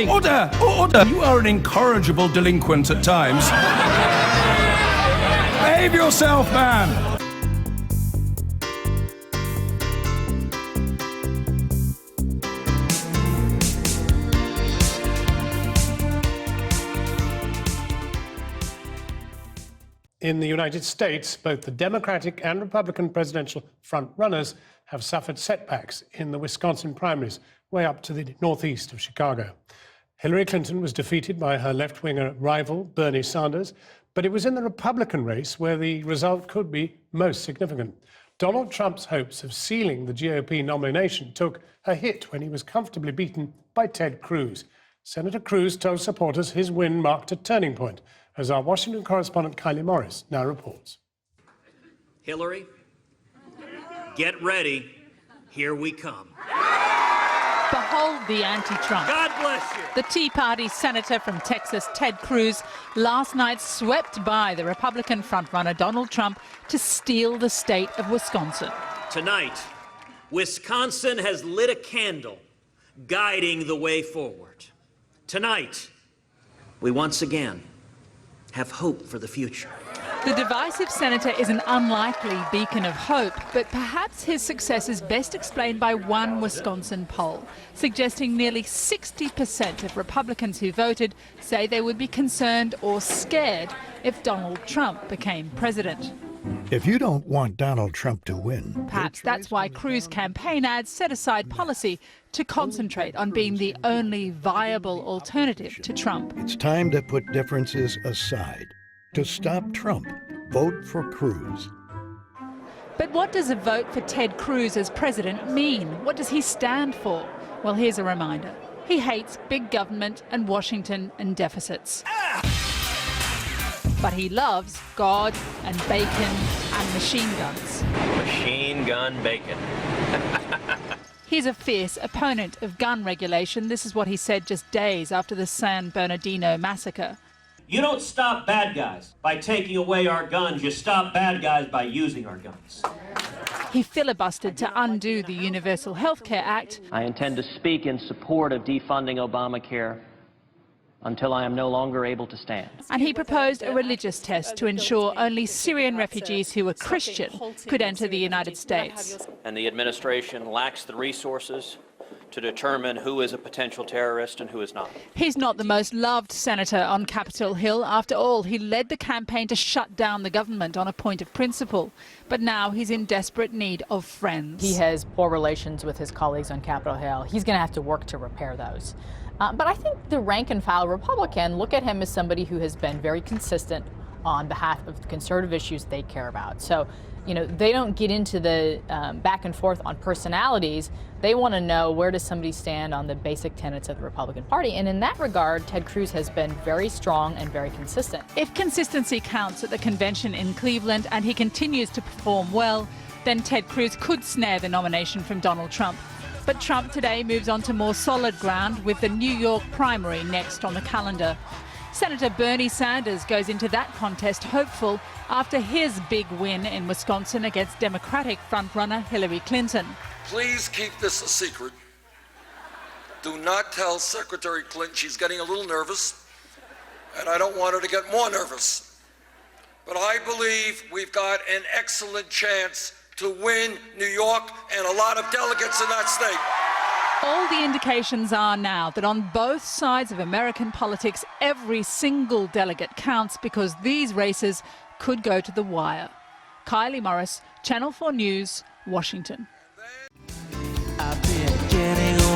Order! Order! You are an incorrigible delinquent at times. Behave yourself, man! In the United States, both the Democratic and Republican presidential front-runners have suffered setbacks in the Wisconsin primaries, way up to the northeast of Chicago. Hillary Clinton was defeated by her left-winger rival, Bernie Sanders, but it was in the Republican race where the result could be most significant. Donald Trump's hopes of sealing the GOP nomination took a hit when he was comfortably beaten by Ted Cruz. Senator Cruz told supporters his win marked a turning point, as our Washington correspondent Kylie Morris now reports. Hillary, get ready. Here we come. Behold the anti-Trump. God bless you. The Tea Party senator from Texas, Ted Cruz, last night swept by the Republican frontrunner Donald Trump to steal the state of Wisconsin. Tonight, Wisconsin has lit a candle guiding the way forward. Tonight, we once again have hope for the future. The divisive senator is an unlikely beacon of hope, but perhaps his success is best explained by one Wisconsin poll, suggesting nearly 60% of Republicans who voted say they would be concerned or scared if Donald Trump became president. If you don't want Donald Trump to win... Perhaps that's why Cruz campaign ads set aside policy to concentrate on being the only viable alternative to Trump. It's time to put differences aside. To stop Trump, vote for Cruz. But what does a vote for Ted Cruz as president mean? What does he stand for? Well, here's a reminder. He hates big government and Washington and deficits. But he loves God and bacon and machine guns. Machine gun bacon. He's a fierce opponent of gun regulation. This is what he said just days after the San Bernardino massacre. You don't stop bad guys by taking away our guns. You stop bad guys by using our guns. He filibustered to undo the Universal Health Care Act. I intend to speak in support of defunding Obamacare until I am no longer able to stand. And he proposed a religious test to ensure only Syrian refugees who were Christian could enter the United States. And the administration lacks the resources to determine who is a potential terrorist and who is not. He's not the most loved senator on Capitol Hill. After all, he led the campaign to shut down the government on a point of principle. But now he's in desperate need of friends. He has poor relations with his colleagues on Capitol Hill. He's going to have to work to repair those. But I think the rank-and-file Republican look at him as somebody who has been very consistent on behalf of the conservative issues they care about. So, you know, they don't get into the back and forth on personalities. They want to know, where does somebody stand on the basic tenets of the Republican Party? And in that regard, Ted Cruz has been very strong and very consistent. If consistency counts at the convention in Cleveland and he continues to perform well, then Ted Cruz could snare the nomination from Donald Trump. But Trump today moves on to more solid ground with the New York primary next on the calendar. Senator Bernie Sanders goes into that contest hopeful after his big win in Wisconsin against Democratic frontrunner Hillary Clinton. Please keep this a secret. Do not tell Secretary Clinton. She's getting a little nervous, and I don't want her to get more nervous. But I believe we've got an excellent chance to win New York and a lot of delegates in that state. All the indications are now that on both sides of American politics, every single delegate counts because these races could go to the wire. Kylie Morris, Channel 4 News, Washington. I've been getting